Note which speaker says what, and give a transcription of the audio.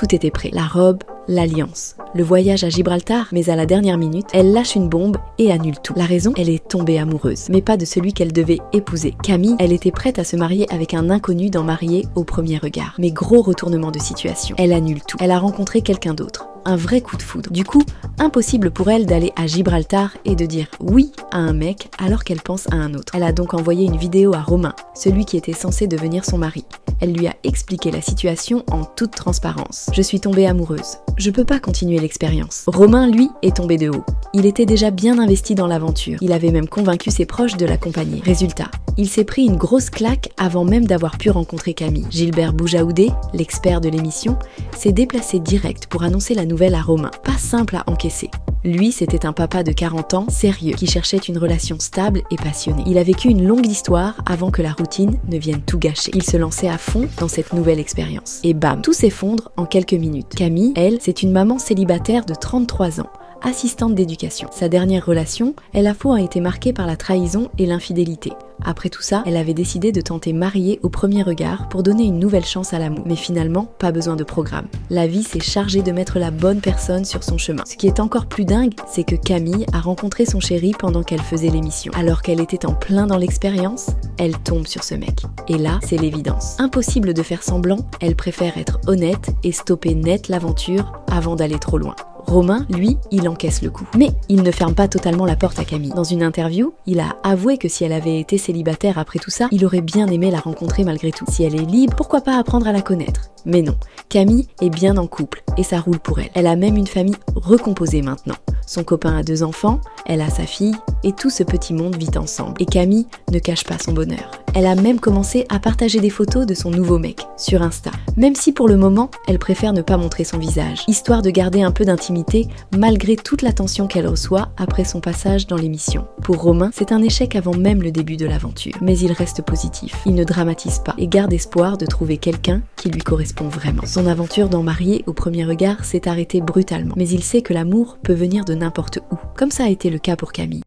Speaker 1: tout était prêt. La robe, l'alliance, le voyage à Gibraltar, mais à la dernière minute, elle lâche une bombe et annule tout. La raison, elle est tombée amoureuse, mais pas de celui qu'elle devait épouser. Camille, elle était prête à se marier avec un inconnu dans Marié au premier regard. Mais gros retournement de situation. Elle annule tout. Elle a rencontré quelqu'un d'autre. Un vrai coup de foudre. Du coup, impossible pour elle d'aller à Gibraltar et de dire oui à un mec alors qu'elle pense à un autre. Elle a donc envoyé une vidéo à Romain, celui qui était censé devenir son mari. Elle lui a expliqué la situation en toute transparence. Je suis tombée amoureuse. Je peux pas continuer l'expérience. Romain, lui, est tombé de haut. Il était déjà bien investi dans l'aventure. Il avait même convaincu ses proches de l'accompagner. Résultat, il s'est pris une grosse claque avant même d'avoir pu rencontrer Camille. Gilbert Boujaoudé, l'expert de l'émission, s'est déplacé direct pour annoncer la nouvelle à Romain. Pas simple à encaisser. Lui, c'était un papa de 40 ans, sérieux, qui cherchait une relation stable et passionnée. Il a vécu une longue histoire avant que la routine ne vienne tout gâcher. Il se lançait à fond dans cette nouvelle expérience. Et bam, tout s'effondre en quelques minutes. Camille, elle, c'est une maman célibataire de 33 ans. Assistante d'éducation. Sa dernière relation, elle a fois été marquée par la trahison et l'infidélité. Après tout ça, elle avait décidé de tenter Marié au premier regard pour donner une nouvelle chance à l'amour. Mais finalement, pas besoin de programme. La vie s'est chargée de mettre la bonne personne sur son chemin. Ce qui est encore plus dingue, c'est que Camille a rencontré son chéri pendant qu'elle faisait l'émission. Alors qu'elle était en plein dans l'expérience, elle tombe sur ce mec. Et là, c'est l'évidence. Impossible de faire semblant, elle préfère être honnête et stopper net l'aventure avant d'aller trop loin. Romain, lui, il encaisse le coup. Mais il ne ferme pas totalement la porte à Camille. Dans une interview, il a avoué que si elle avait été célibataire après tout ça, il aurait bien aimé la rencontrer malgré tout. Si elle est libre, pourquoi pas apprendre à la connaître? Mais non, Camille est bien en couple et ça roule pour elle. Elle a même une famille recomposée maintenant. Son copain a 2 enfants, elle a sa fille et tout ce petit monde vit ensemble. Et Camille ne cache pas son bonheur. Elle a même commencé à partager des photos de son nouveau mec sur Insta. Même si pour le moment, elle préfère ne pas montrer son visage, histoire de garder un peu d'intimité malgré toute l'attention qu'elle reçoit après son passage dans l'émission. Pour Romain, c'est un échec avant même le début de l'aventure. Mais il reste positif, il ne dramatise pas et garde espoir de trouver quelqu'un qui lui correspond vraiment. Son aventure dans Marié au premier regard s'est arrêtée brutalement. Mais il sait que l'amour peut venir de n'importe où, comme ça a été le cas pour Camille.